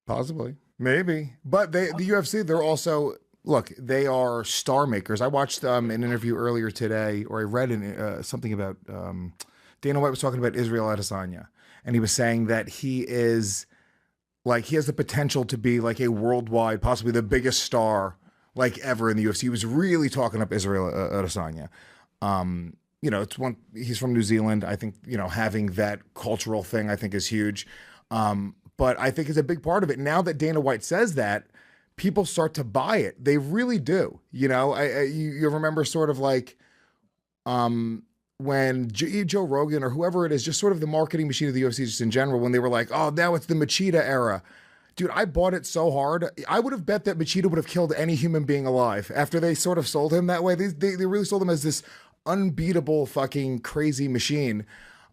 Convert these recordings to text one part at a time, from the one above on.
Possibly, maybe, but the UFC, they're also look. They are star makers. I watched an interview earlier today, or I read something about Dana White was talking about Israel Adesanya, and he was saying that he is like he has the potential to be like a worldwide, possibly the biggest star like ever in the UFC. He was really talking up Israel Adesanya. It's one. He's from New Zealand. I think having that cultural thing I think is huge. But I think it's a big part of it. Now that Dana White says that, people start to buy it. They really do. You remember sort of like when Joe Rogan or whoever it is, just sort of the marketing machine of the UFC just in general, when they were like, oh, now it's the Machida era. Dude, I bought it so hard. I would have bet that Machida would have killed any human being alive after they sort of sold him that way. They really sold him as this unbeatable fucking crazy machine.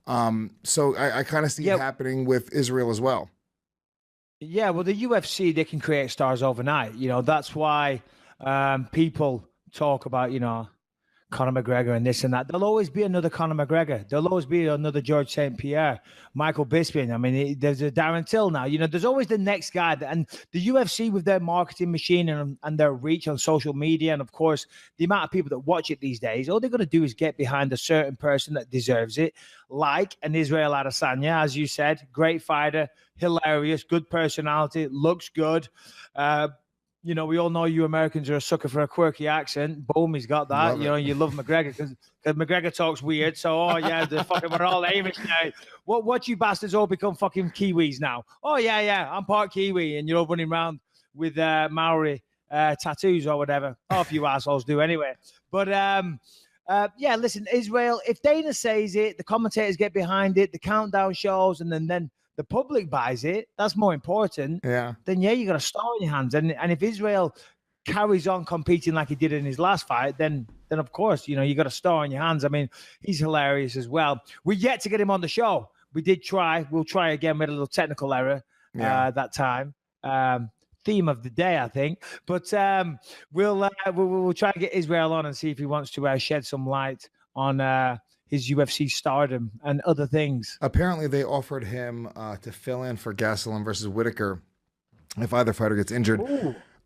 So I kind of see it happening with Israel as well. Yeah, well, the UFC, they can create stars overnight. That's why people talk about, Conor McGregor and this and that. There'll always be another Conor McGregor. There'll always be another George St. Pierre, Michael Bisping. I mean, there's a Darren Till now. There's always the next guy. And the UFC with their marketing machine and their reach on social media, and of course, the amount of people that watch it these days, all they're going to do is get behind a certain person that deserves it, like an Israel Adesanya, as you said, great fighter, hilarious, good personality, looks good. We all know you Americans are a sucker for a quirky accent. Boom, he's got that. You love McGregor because McGregor talks weird. So, we're all Amish now. What you bastards all become fucking Kiwis now? Oh, yeah, I'm part Kiwi. And you're all running around with Maori tattoos or whatever. Half you assholes do anyway. But, listen, Israel, if Dana says it, the commentators get behind it, the countdown shows, and then the public buys it, that's more important. Yeah. Then you got a star in your hands. And if Israel carries on competing like he did in his last fight, then of course, you got a star in your hands. I mean, he's hilarious as well. We're yet to get him on the show. We did try. We'll try again. We had a little technical error that time. Theme of the day, I think. But we'll try to get Israel on and see if he wants to shed some light on his UFC stardom and other things. Apparently, they offered him to fill in for Gastelum versus Whitaker if either fighter gets injured,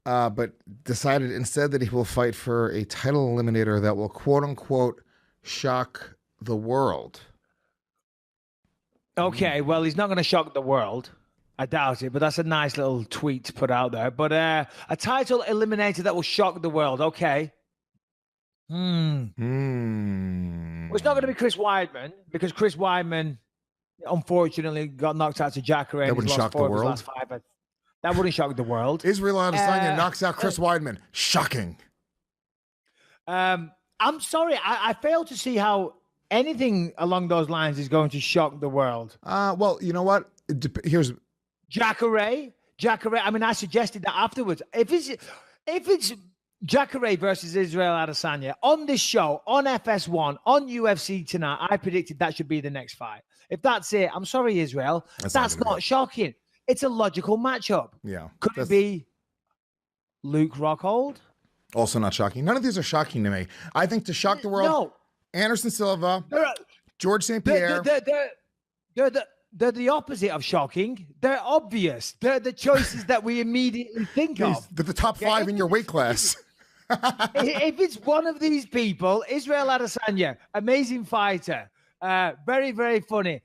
but decided instead that he will fight for a title eliminator that will quote-unquote shock the world. Okay, well, he's not going to shock the world. I doubt it, but that's a nice little tweet to put out there. But a title eliminator that will shock the world. Okay. Well, it's not going to be Chris Weidman because Chris Weidman, unfortunately, got knocked out to Jacare. That wouldn't shock the world. That wouldn't shock the world. Israel Adesanya knocks out Chris Weidman. Shocking. I'm sorry. I fail to see how anything along those lines is going to shock the world. Well, you know what? Here's Jacare. I mean, I suggested that afterwards. If it's Jacare versus Israel Adesanya on this show, on FS1, on UFC tonight, I predicted that should be the next fight. If that's it, I'm sorry, Israel. That's not shocking. It's a logical matchup. Yeah. Could it be Luke Rockhold? Also not shocking. None of these are shocking to me. I think to shock the world, Anderson Silva, George St. Pierre. They're the opposite of shocking. They're obvious. They're the choices that we immediately think of. They're the top five in your weight class. If it's one of these people, Israel Adesanya, amazing fighter, very, very funny,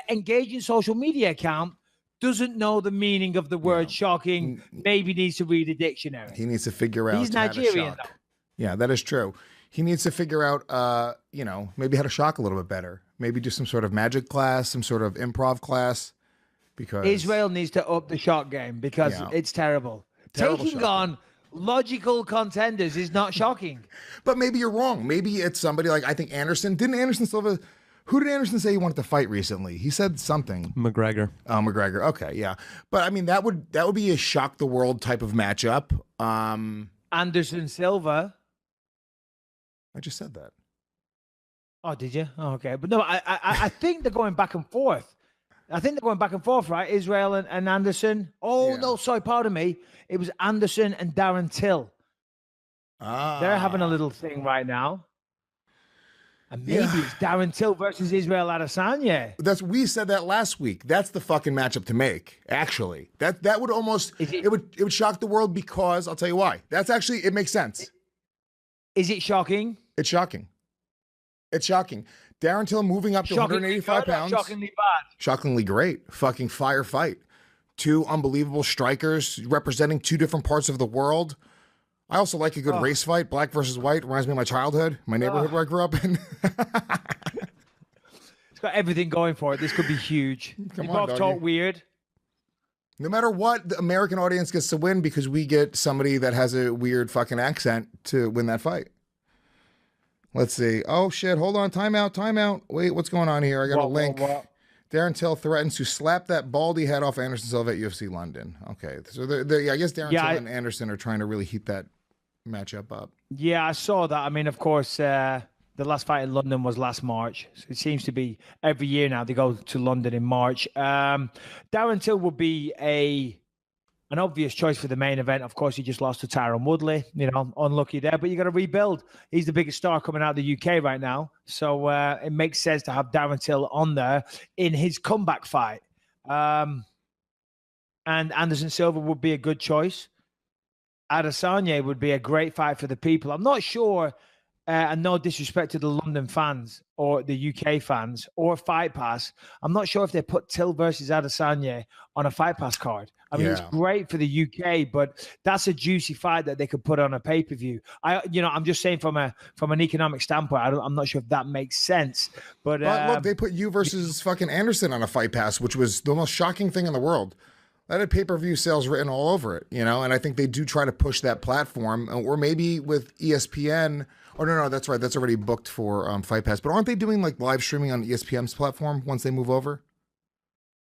engaging social media account, doesn't know the meaning of the word shocking, maybe needs to read a dictionary. He needs to figure out He's Nigerian, though. Yeah, that is true. He needs to figure out, maybe how to shock a little bit better. Maybe do some sort of magic class, some sort of improv class. Because Israel needs to up the shock game because it's terrible. Taking on logical contenders is not shocking. But maybe you're wrong. Maybe it's somebody like, I think Anderson. Didn't Anderson Silva... Who did Anderson say he wanted to fight recently? He said something. McGregor. Oh, McGregor. Okay, yeah. But I mean, that would be a shock the world type of matchup. Anderson Silva. I just said that. Oh, did you? Oh, okay. But no, I think they're going back and forth. I think they're going back and forth, right? Israel and Anderson. Oh, no, sorry, pardon me. It was Anderson and Darren Till. They're having a little thing right now. And maybe it's Darren Till versus Israel Adesanya. We said that last week. That's the fucking matchup to make. Actually, that would almost it would shock the world, because I'll tell you why. That's actually, it makes sense. Is it shocking? It's shocking. It's shocking. Darren Till moving up to 185 pounds. Shockingly bad. Shockingly great. Fucking fire fight. Two unbelievable strikers representing two different parts of the world. I also like a good race fight. Black versus white reminds me of my childhood, my neighborhood where I grew up in. It's got everything going for it. This could be huge. Come on, both talk weird. No matter what, the American audience gets to win, because we get somebody that has a weird fucking accent to win that fight. Let's see. Oh, shit. Hold on. Timeout. Wait, what's going on here? I got a link. What? Darren Till threatens to slap that baldy head off Anderson Silva at UFC London. Okay. So, I guess Darren Till and Anderson are trying to really heat that matchup up. Yeah, I saw that. I mean, of course, the last fight in London was last March. So it seems to be every year now they go to London in March. Darren Till would be an obvious choice for the main event. Of course, he just lost to Tyron Woodley. You know, unlucky there, but you got to rebuild. He's the biggest star coming out of the UK right now. So it makes sense to have Darren Till on there in his comeback fight. And Anderson Silva would be a good choice. Adesanya would be a great fight for the people. I'm not sure, and no disrespect to the London fans or the UK fans or Fight Pass, I'm not sure if they put Till versus Adesanya on a Fight Pass card. I mean, it's great for the UK, but that's a juicy fight that they could put on a pay-per-view. I'm just saying from an economic standpoint, I'm not sure if that makes sense. But look, they put you versus fucking Anderson on a Fight Pass, which was the most shocking thing in the world. That had pay-per-view sales written all over it, you know, and I think they do try to push that platform, or maybe with ESPN. Oh, no, that's right. That's already booked for Fight Pass. But aren't they doing like live streaming on ESPN's platform once they move over?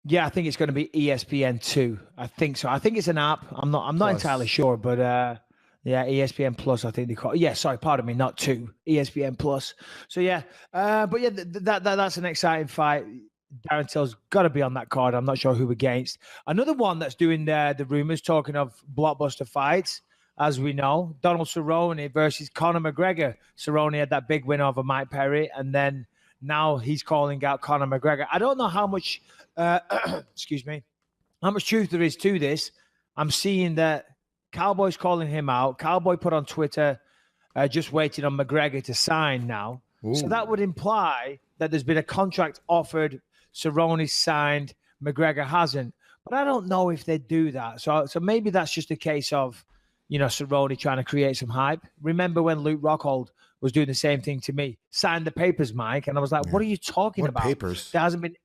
Yeah, I think it's going to be ESPN2. I think so. I think it's an app. I'm not entirely sure, but yeah, ESPN Plus, I think they call it. Yeah, sorry, pardon me, not 2. ESPN Plus. So yeah, but yeah, that's an exciting fight. Darren Till's got to be on that card. I'm not sure who against. Another one that's doing the rumors, talking of blockbuster fights, as we know, Donald Cerrone versus Conor McGregor. Cerrone had that big win over Mike Perry, and then now he's calling out Conor McGregor. I don't know how much, excuse me, how much truth there is to this. I'm seeing that Cowboy's calling him out. Cowboy put on Twitter, just waiting on McGregor to sign now. Ooh. So that would imply that there's been a contract offered. Cerrone signed, McGregor hasn't. But I don't know if they do that. So maybe that's just a case of, you know, Cerrone trying to create some hype. Remember when Luke Rockhold was doing the same thing to me? Signed the papers, Mike. And I was like, what are you talking about? Papers? There hasn't been...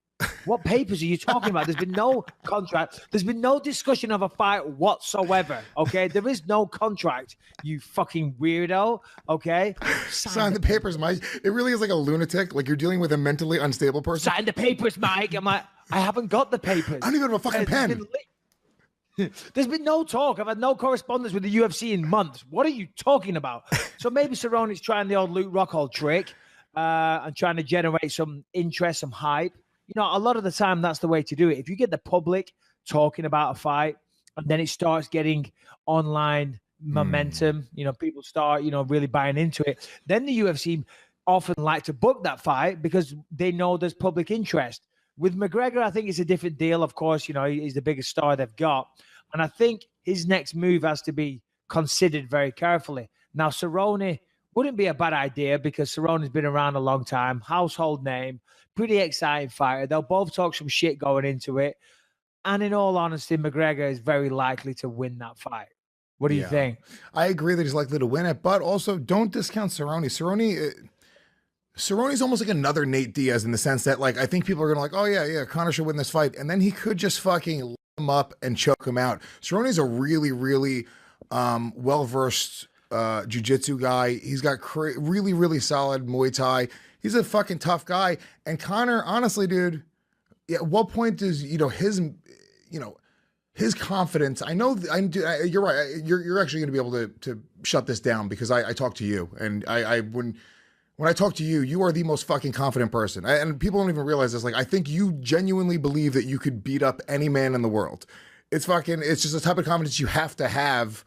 What papers are you talking about? There's been no contract. There's been no discussion of a fight whatsoever, okay? There is no contract, you fucking weirdo, okay? Sign the papers, Mike. It really is like a lunatic. Like you're dealing with a mentally unstable person. Sign the papers, Mike. I'm like, I haven't got the papers. I don't even have a fucking pen. There's been no talk. I've had no correspondence with the UFC in months. What are you talking about? So maybe Cerrone's trying the old Luke Rockhold trick and trying to generate some interest, some hype. You know, a lot of the time, that's the way to do it. If you get the public talking about a fight, and then it starts getting online momentum, you know, people start, you know, really buying into it, then the UFC often like to book that fight because they know there's public interest. With McGregor, I think it's a different deal. Of course, you know, he's the biggest star they've got. And I think his next move has to be considered very carefully. Now, Cerrone wouldn't be a bad idea because Cerrone's been around a long time, household name, pretty exciting fighter. They'll both talk some shit going into it. And in all honesty, McGregor is very likely to win that fight. What do you think? I agree that he's likely to win it, but also don't discount Cerrone. Cerrone's almost like another Nate Diaz in the sense that, like, I think people are going to like, oh, yeah, Conor should win this fight. And then he could just fucking light him up and choke him out. Cerrone's a really, really well-versed jiu-jitsu guy. He's got really, really solid Muay Thai. He's a fucking tough guy. And Conor, honestly, dude, at what point does, his confidence, you're right. You're actually going to be able to shut this down because I talk to you. And when I talk to you, you are the most fucking confident person. And people don't even realize this. Like, I think you genuinely believe that you could beat up any man in the world. It's just a type of confidence you have to have.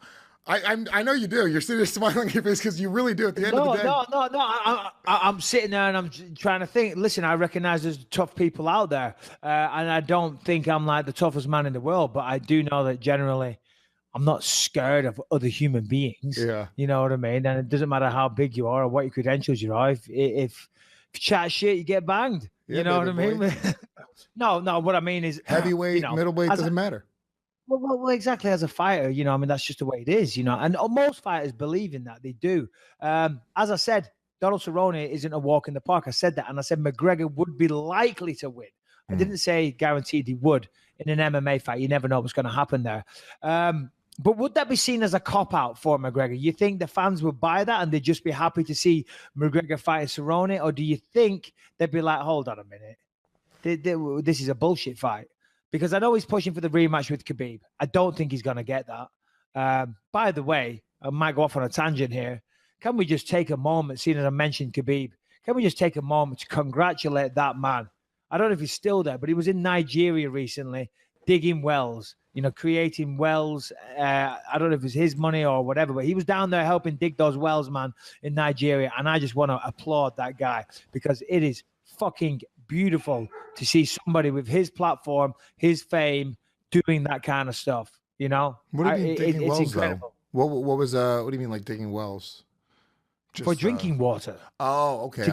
I know you do. You're sitting there smiling at your face because you really do at the end of the day. No. I'm sitting there and I'm trying to think. Listen, I recognize there's tough people out there, and I don't think I'm like the toughest man in the world, but I do know that generally I'm not scared of other human beings. Yeah. You know what I mean? And it doesn't matter how big you are or what your credentials you are. If you chat shit, you get banged. Yeah, you know what I baby mean? No. What I mean is Heavyweight, middleweight, doesn't matter. Well, exactly. As a fighter, I mean, that's just the way it is, and most fighters believe in that. They do. As I said, Donald Cerrone isn't a walk in the park. I said that. And I said McGregor would be likely to win. I didn't say guaranteed he would in an MMA fight. You never know what's going to happen there. But would that be seen as a cop-out for McGregor? You think the fans would buy that and they'd just be happy to see McGregor fighting Cerrone? Or do you think they'd be like, hold on a minute, this is a bullshit fight? Because I know he's pushing for the rematch with Khabib. I don't think he's going to get that. By the way, I might go off on a tangent here. Can we just take a moment, seeing as I mentioned Khabib, can we just take a moment to congratulate that man? I don't know if he's still there, but he was in Nigeria recently, digging wells, creating wells. I don't know if it was his money or whatever, but he was down there helping dig those wells, man, in Nigeria. And I just want to applaud that guy because it is fucking beautiful to see somebody with his platform, his fame, doing that kind of stuff. What do you mean digging wells, incredible. Though? What do you mean, like digging wells? For drinking water. Oh, okay. To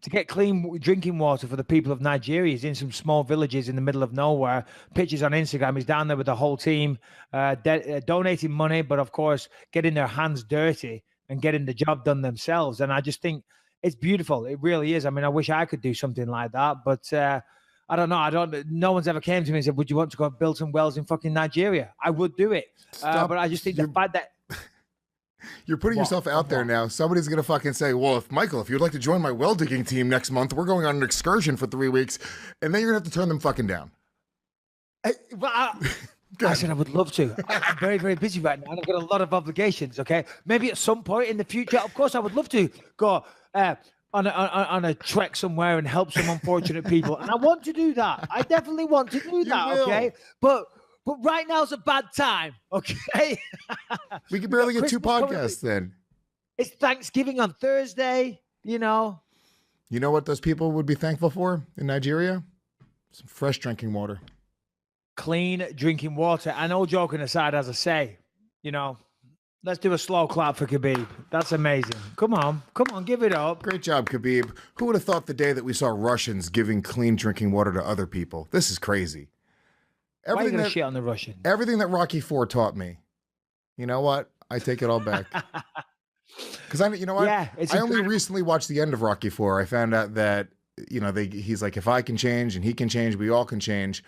get clean drinking water for the people of Nigeria. He's in some small villages in the middle of nowhere. Pictures on Instagram. He's down there with the whole team, donating money, but of course, getting their hands dirty and getting the job done themselves. And I just think it's beautiful. It really is. I mean, I wish I could do something like that, but I don't know. No one's ever came to me and said, would you want to go build some wells in fucking Nigeria? I would do it. But I just think the fact that you're putting yourself out there now. Somebody's going to fucking say, well, if you'd like to join my well digging team next month, we're going on an excursion for 3 weeks. And then you're going to have to turn them fucking down. I said I would love to. I'm very, very busy right now. And I've got a lot of obligations, okay? Maybe at some point in the future, of course, I would love to go on a trek somewhere and help some unfortunate people. And I want to do that. I definitely want to do that, okay? But right now is a bad time, okay? We can barely get 2 podcasts then. It's Thanksgiving on Thursday, You know what those people would be thankful for in Nigeria? Some fresh drinking water. Clean drinking water. And all joking aside, as I say, let's do a slow clap for Khabib. That's amazing. Come on, give it up. Great job, Khabib. Who would have thought the day that we saw Russians giving clean drinking water to other people? This is crazy. Why are you gonna shit on the Russian? Everything that Rocky IV taught me. You know what? I take it all back. Because you know what? Yeah, I only recently watched the end of Rocky IV. I found out that he's like, if I can change and he can change, we all can change.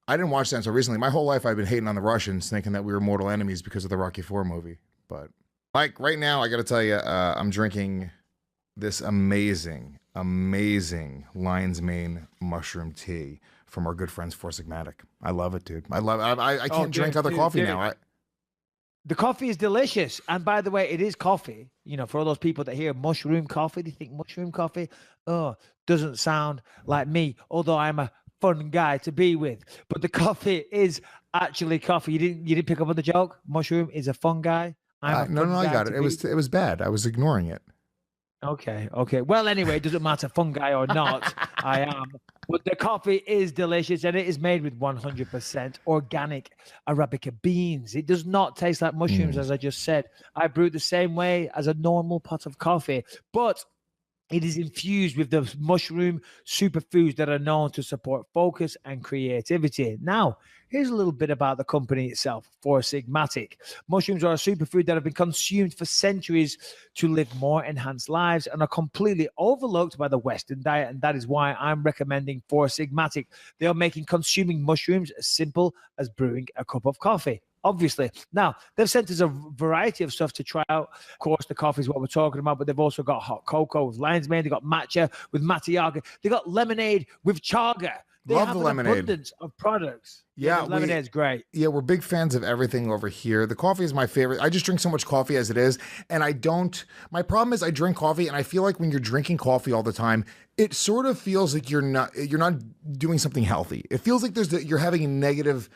I didn't watch that until recently. My whole life I've been hating on the Russians, thinking that we were mortal enemies because of the Rocky IV movie. But Mike, right now I got to tell you, I'm drinking this amazing lion's mane mushroom tea from our good friends Four Sigmatic. I love it, dude. I love it. I can't drink other coffee now. The coffee is delicious. And by the way, it is coffee. For all those people that hear mushroom coffee, they think mushroom coffee, doesn't sound like me, although I'm a fun guy to be with. But the coffee is actually coffee. You didn't pick up on the joke? Mushroom is a fun guy. No, I got it. It was bad. I was ignoring it. Okay. Well, anyway, it doesn't matter, fun guy or not. I am. But the coffee is delicious, and it is made with 100% organic Arabica beans. It does not taste like mushrooms, as I just said. I brew it the same way as a normal pot of coffee, but it is infused with the mushroom superfoods that are known to support focus and creativity. Now, here's a little bit about the company itself, Four Sigmatic. Mushrooms are a superfood that have been consumed for centuries to live more enhanced lives and are completely overlooked by the Western diet, and that is why I'm recommending Four Sigmatic. They are making consuming mushrooms as simple as brewing a cup of coffee. Obviously. Now, they've sent us a variety of stuff to try out. Of course, the coffee is what we're talking about, but they've also got hot cocoa with lion's mane. They've got matcha with Matiaga. They've got lemonade with chaga. They Love have the an lemonade. abundance of products. Yeah, lemonade's great. Yeah, we're big fans of everything over here. The coffee is my favorite. I just drink so much coffee as it is, and my problem is I drink coffee, and I feel like when you're drinking coffee all the time, it sort of feels like you're not doing something healthy. It feels like you're having a negative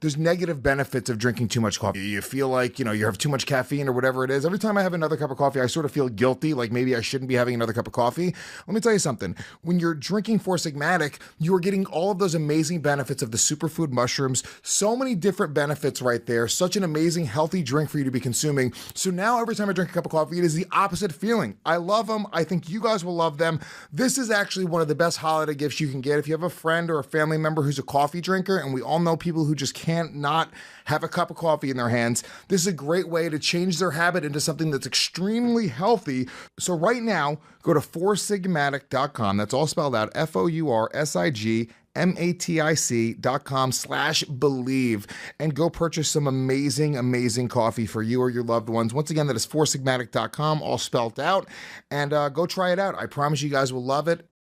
there's negative benefits of drinking too much coffee. You feel like, you have too much caffeine or whatever it is. Every time I have another cup of coffee, I sort of feel guilty, like maybe I shouldn't be having another cup of coffee. Let me tell you something. When you're drinking Four Sigmatic, you are getting all of those amazing benefits of the superfood mushrooms. So many different benefits right there. Such an amazing, healthy drink for you to be consuming. So now every time I drink a cup of coffee, it is the opposite feeling. I love them. I think you guys will love them. This is actually one of the best holiday gifts you can get. If you have a friend or a family member who's a coffee drinker, and we all know people who just can't not have a cup of coffee in their hands, this is a great way to change their habit into something that's extremely healthy. So right now, go to foursigmatic.com. That's all spelled out, FOURSIGMATIC.com/believe, and go purchase some amazing, amazing coffee for you or your loved ones. Once again, that is foursigmatic.com, all spelled out, and go try it out. I promise you guys will love it.